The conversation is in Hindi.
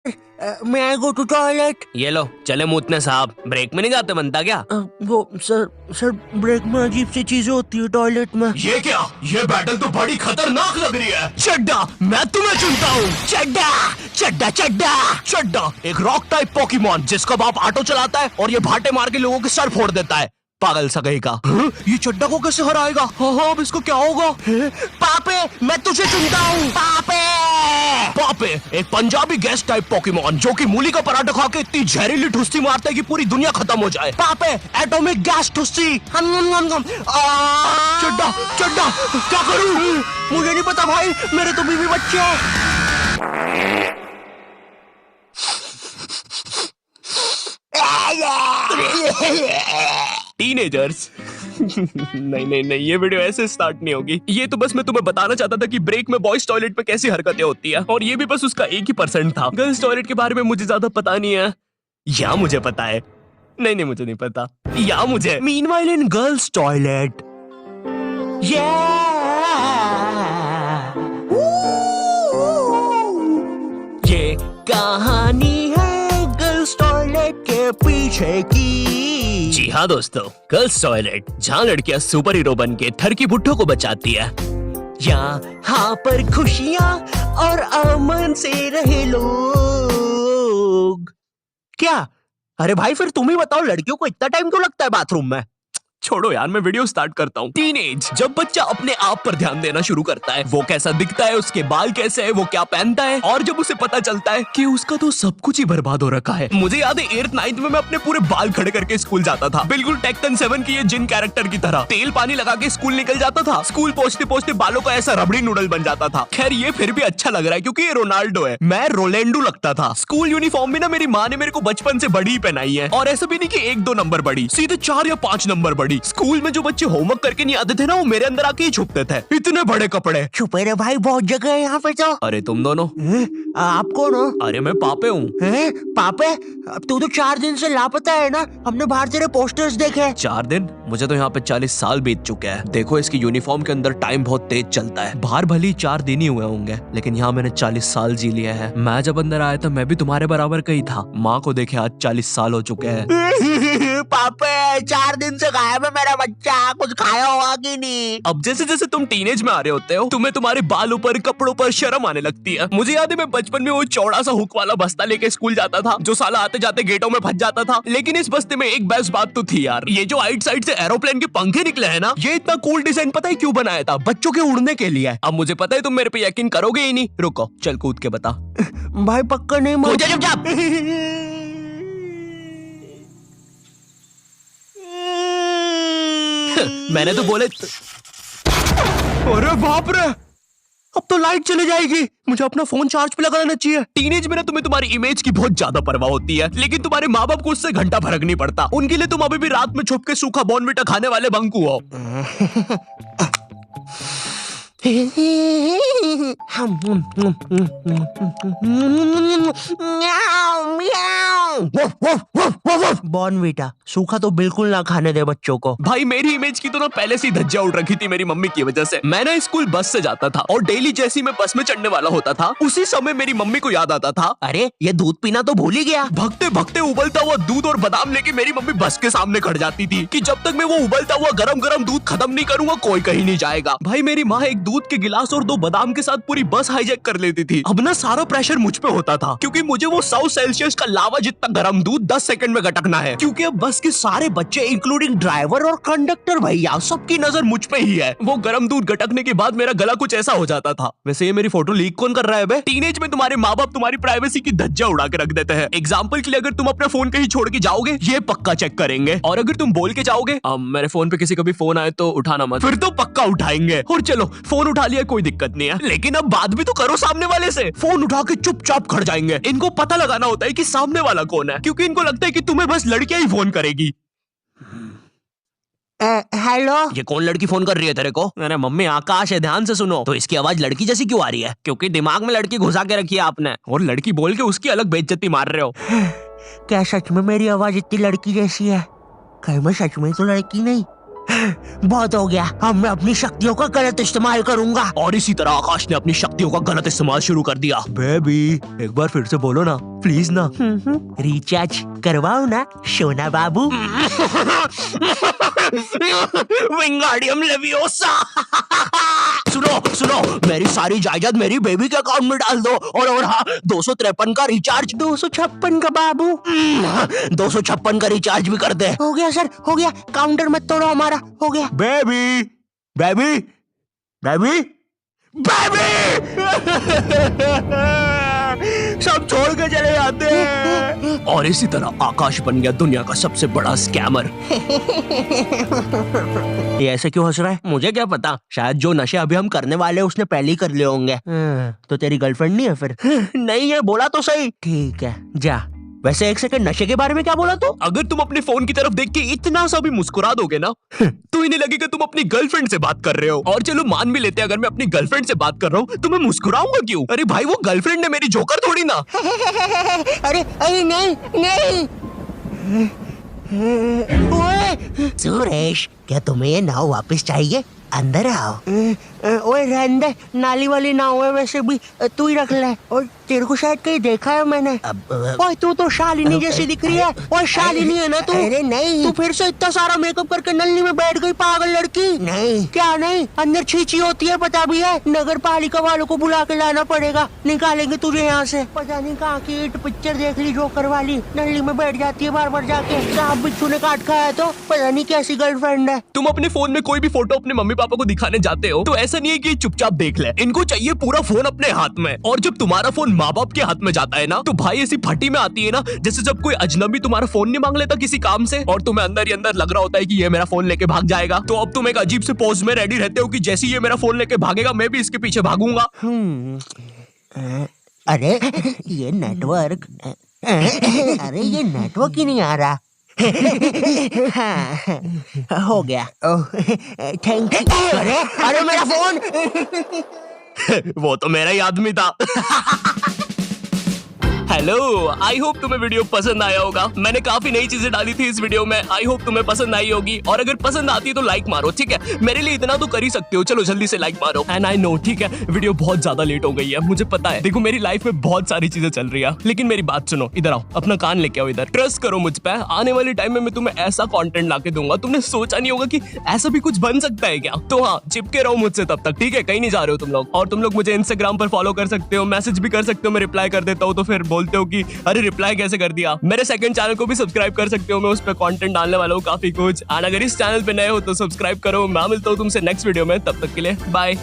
मैं आई गो टू टॉयलेट। ये लो चले मूतने साहब, ब्रेक में नहीं जाते बनता क्या? वो सर ब्रेक में अजीब सी चीजें होती है टॉयलेट में। ये क्या? ये बैटल तो बड़ी खतरनाक लग रही है। चड्डा, मैं तुम्हें चुनता हूँ। चड्डा चड्डा चड्डा चड्डा एक रॉक टाइप पोकेमॉन जिसका बाप ऑटो चलाता है और ये भाटे मार के लोगों के सर फोड़ देता है। पागल सा कहीं का। ये चड्डा को कैसे हराएगा? हाँ, अब इसको क्या होगा? पापे मैं तुझे चुनता हूँ। पापे पापे एक पंजाबी गैस टाइप पोकेमॉन जो कि मूली का पराठा खा के इतनी जहरीली ठुस्सी मारता है कि पूरी दुनिया खत्म हो जाए। पापे एटॉमिक गैस ठुस्सी। चड्डा चड्डा क्या करूं? मुझे नहीं पता भाई, मेरे तो बीवी बच्चे हैं। टीनेजर्स। नहीं नहीं नहीं, ये वीडियो ऐसे स्टार्ट नहीं होगी। ये तो बस मैं तुम्हें बताना चाहता था कि ब्रेक में बॉयज टॉयलेट पे कैसी हरकतें होती है, और ये भी बस उसका 1% था। गर्ल्स टॉयलेट के बारे में मुझे ज्यादा पता नहीं है, या मुझे पता है। नहीं नहीं, मुझे नहीं पता, या मुझे। Meanwhile in girls' toilet. ये कहानी है गर्ल्स टॉयलेट के पीछे की। जी हाँ दोस्तों, गर्ल्स टॉयलेट जहाँ लड़कियां सुपर हीरो बन के ठरकी बुड्ढों को बचाती है। यहाँ पर खुशियाँ और अमन से रहे लोग। क्या? अरे भाई फिर तुम ही बताओ, लड़कियों को इतना टाइम क्यों लगता है बाथरूम में? छोड़ो यार, मैं वीडियो स्टार्ट करता हूँ। टीनेज, जब बच्चा अपने आप पर ध्यान देना शुरू करता है, वो कैसा दिखता है, उसके बाल कैसे है, वो क्या पहनता है, और जब उसे पता चलता है कि उसका तो सब कुछ ही बर्बाद हो रखा है। मुझे याद है 8th 9th में मैं अपने पूरे बाल खड़े करके स्कूल जाता था, बिल्कुल टेक्टन 7 की ये जिन कैरेक्टर की तरह। तेल पानी लगा के स्कूल निकल जाता था। स्कूल पहुंचते पहुंचते बालों का ऐसा रबड़ी नूडल बन जाता था। खैर ये फिर भी अच्छा लग रहा है क्योंकि ये रोनाल्डो है, मैं रोलेंडो लगता था। स्कूल यूनिफॉर्म भी ना मेरी माँ ने मेरे को बचपन से बड़ी ही पहनाई है, और ऐसा भी नहीं कि 1-2 नंबर बड़ी, सीधे 4 या 5 नंबर बड़ी। स्कूल में जो बच्चे होमवर्क करके नहीं आते थे ना, वो मेरे अंदर आके ही छुपते थे। इतने बड़े कपड़े। छुपे रे भाई, बहुत जगह है यहाँ पे तो। अरे तुम दोनों? आप कौन हो? अरे मैं पापे हूँ। पापे? अब तू तो 4 दिन से लापता है ना, हमने बाहर तेरे पोस्टर्स देखे। 4 दिन? मुझे तो यहाँ पे 40 साल बीत चुके हैं। देखो इसकी यूनिफॉर्म के अंदर टाइम बहुत तेज चलता है। बाहर भली 4 दिन ही हुए होंगे, लेकिन यहाँ मैंने 40 साल जी लिया है। मैं जब अंदर आया था मैं भी तुम्हारे बराबर का ही था। माँ को देखे आज 40 साल हो चुके हैं। पापे 4 दिन से गायब है मेरा बच्चा, कुछ खाया होगा कि नहीं? अब जैसे जैसे तुम टीनेज में आ रहे होते हो, तुम्हें तुम्हारे बालों पर, कपड़ों पर शर्म आने लगती है। मुझे याद है मैं बचपन में वो चौड़ा सा हुक वाला बस्ता लेके स्कूल जाता था, जो साला आते जाते गेटों में फंस जाता था। लेकिन इस बस्ते में एक बेस्ट बात तो थी यार, ये जो आइट साइड से एरोप्लेन के पंखे निकले हैं ना, ये इतना कूल डिजाइन पता है क्यों बनाया था? बच्चों के उड़ने के लिए। अब मुझे पता है तुम मेरे पे यकीन करोगे ही नहीं। रुको, चल कूद के बता। भाई पक्का नहीं कूद जा चुपचाप। मैंने तो बोले। अरे बाप रे, अब तो लाइट चली जाएगी, मुझे अपना फोन चार्ज पे लगाना चाहिए। टीनेज में ना तुम्हें तुम्हारी इमेज की बहुत ज्यादा परवाह होती है, लेकिन तुम्हारे माँ बाप को उससे घंटा फर्क नहीं पड़ता। उनके लिए तुम अभी भी रात में छुप के सूखा बॉर्नविटा खाने वाले बंकू हो। बॉर्नविटा सूखा तो बिल्कुल ना खाने दे बच्चों को। भाई मेरी इमेज की तो ना पहले से ही धज्जियां उड़ रखी थी मेरी मम्मी की वजह से। मैं ना स्कूल बस से जाता था, और डेली जैसे ही मैं बस में चढ़ने वाला होता था, उसी समय मेरी मम्मी को याद आता था, अरे ये दूध पीना तो भूल ही गया। भगते भगते उबलता हुआ दूध और बादाम लेके मेरी मम्मी बस के सामने खड़ जाती थी कि जब तक मैं वो उबलता हुआ गरम गरम दूध खत्म नहीं करूंगा कोई कहीं नहीं जाएगा। भाई मेरी माँ एक दूध के गिलास और 2 बादाम के साथ पूरी बस हाईजैक कर लेती थी। अब ना सारा प्रेशर मुझ पे होता था, क्योंकि मुझे वो 100 सेल्सियस का लावा जितना गर्म दूध 10 सेकंड में गटकना है, क्योंकि अब बस के सारे बच्चे इंक्लूडिंग ड्राइवर और कंडक्टर भैया सबकी नजर मुझ पे ही है। वो गर्म दूध गटकने के बाद मेरा गला कुछ ऐसा हो जाता था। वैसे ये मेरी फोटो लीक कौन कर रहा है बे? टीनेज में तुम्हारे माँ बाप तुम्हारी प्राइवेसी की धज्जियां उड़ा के रख देते हैं। एग्जाम्पल के लिए अगर तुम अपना फोन कहीं छोड़ के जाओगे, ये पक्का चेक करेंगे, और अगर तुम बोल के जाओगे मेरे फोन पे किसी का भी फोन आए तो उठाना मत, फिर तो पक्का उठाएंगे। और चलो फोन उठा लिया कोई दिक्कत नहीं है, लेकिन अब बात भी तो करो सामने वाले से। फोन उठा के चुपचाप खड़ जाएंगे। इनको पता लगाना होता है कि सामने वाला कौन है, क्योंकि इनको लगता है कि तुम्हें बस लड़कियां ही फोन करेगी। हेलो, ये कौन लड़की फोन कर रही है तेरे को? अरे मम्मी आकाश है, ध्यान से सुनो। तो इसकी आवाज लड़की जैसी क्यों आ रही है? क्योंकि दिमाग में लड़की घुसा के रखी है आपने, और लड़की बोल के उसकी अलग बेइज्जती मार रहे हो। क्या सच में मेरी आवाज इतनी लड़की जैसी है? कहीं मैं सच में तो लड़की नहीं? बहुत हो गया, अब मैं अपनी शक्तियों का गलत इस्तेमाल करूंगा। और इसी तरह आकाश ने अपनी शक्तियों का गलत इस्तेमाल शुरू कर दिया। बेबी एक बार फिर से बोलो ना प्लीज ना। रिचार्ज करवाओ ना सोना बाबू। विंगाडियम लेवियोसा। सुनो मेरी सारी जायदाद मेरी बेबी के अकाउंट में डाल दो और हाँ 253 का रिचार्ज। 256 का बाबू। 256 का रिचार्ज भी कर दे। हो गया सर, हो गया, काउंटर मत तोड़ो हमारा, हो गया। बेबी बेबी बेबी बेबी सब छोड़ के चले जाते हैं। और इसी तरह आकाश बन गया दुनिया का सबसे बड़ा स्कैमर। ये ऐसे क्यों हंस रहा है? मुझे क्या पता, शायद जो नशे अभी हम करने वाले हैं उसने पहले ही कर लिए होंगे। तो तेरी गर्लफ्रेंड नहीं है फिर? नहीं है, बोला तो सही। ठीक है जा। वैसे एक सेकंड, नशे के बारे में क्या बोला तू? अगर तुम अपने फोन की तरफ देख के इतना सा भी मुस्कुरा दोगे ना तो इन्हें लगेगा तुम अपनी गर्लफ्रेंड से बात कर रहे हो। और चलो मान भी लेते हैं अगर मैं अपनी गर्लफ्रेंड से बात कर रहा हूँ तो मैं मुस्कुराऊंगा क्यों? अरे भाई वो गर्लफ्रेंड है मेरी, जोकर थोड़ी ना। अरे अरे नहीं नहीं। ओए सुरेश, क्या तुम्हें ये नाव वापस चाहिए? अंदर आओ। ओए रहने दे, नाली वाली नाव है वैसे भी, तू ही रख ले। और तेरे को शायद कहीं देखा है मैंने। ओए तू तो शालिनी जैसी दिख रही है। ओए शालिनी है ना तू? अरे नहीं। तू फिर से इतना सारा मेकअप करके नल्ली में बैठ गई पागल लड़की। नहीं। क्या नहीं? अंदर छींची होती है पता भी है। नगर पालिका वालों को बुला के लाना पड़ेगा, निकालेंगे तुझे यहाँ से। पता नहीं कहाँ की हिट पिक्चर देख ली जोकर वाली, नल्ली में बैठ जाती है बार बार जाके। सांप बिच्छू ने काट खाया तो पता नहीं कैसी गर्लफ्रेंड है। तुम अपने फोन में कोई भी फोटो अपने मम्मी पापा को दिखाने जाते हो तो ऐसा नहीं है कि चुपचाप देख ले, इनको चाहिए पूरा फोन अपने हाथ में। और जब तुम्हारा फोन माँ बाप के हाथ में जाता है ना तो भाई ऐसी फटी में आती है ना, जैसे जब कोई अजनबी तुम्हारा फोन नहीं मांग लेता किसी काम से और तुम्हें अंदर ही अंदर लग रहा होता है कि ये मेरा फोन लेके भाग जाएगा। तो अब तुम एक अजीब से पोज में रेडी रहते हो कि जैसे ये मेरा फोन लेके भागेगा मैं भी इसके पीछे भागूंगा। अरे ये नेटवर्क, अरे ये नेटवर्क ही नहीं आ रहा। हाँ, हो गया। Thank you. अरे मेरा फोन। वो तो मेरा ही आदमी था। हेलो, आई होप तुम्हें वीडियो पसंद आया होगा। मैंने काफी नई चीजें डाली थी इस वीडियो में, आई होप तुम्हें पसंद आई होगी। और अगर पसंद आती है तो लाइक मारो, ठीक है? मेरे लिए इतना तो कर ही सकते हो, चलो जल्दी से लाइक मारो। एंड आई नो, ठीक है वीडियो बहुत ज्यादा लेट हो गई है, मुझे पता है। देखो मेरी लाइफ में बहुत सारी चीजें चल रही है, लेकिन मेरी बात सुनो, इधर आओ, अपना कान लेके आओ इधर। ट्रस्ट करो मुझ पे, आने वाले टाइम में मैं तुम्हें ऐसा कंटेंट लाके दूंगा तुमने सोचा नहीं होगा कि ऐसा भी कुछ बन सकता है क्या। तो हाँ, चिपके रहो मुझसे तब तक, ठीक है? कहीं नहीं जा रहे हो तुम लोग। और तुम लोग मुझे इंस्टाग्राम पर फॉलो कर सकते हो, मैसेज भी कर सकते हो, मैं रिप्लाई कर देता हूँ। तो फिर बोलते हो कि अरे रिप्लाई कैसे कर दिया। मेरे सेकंड चैनल को भी सब्सक्राइब कर सकते हो, मैं उस पर कंटेंट डालने वाला हूँ काफी कुछ। और अगर इस चैनल पे नए हो तो सब्सक्राइब करो। मैं मिलता हूँ तुमसे नेक्स्ट वीडियो में, तब तक के लिए बाय।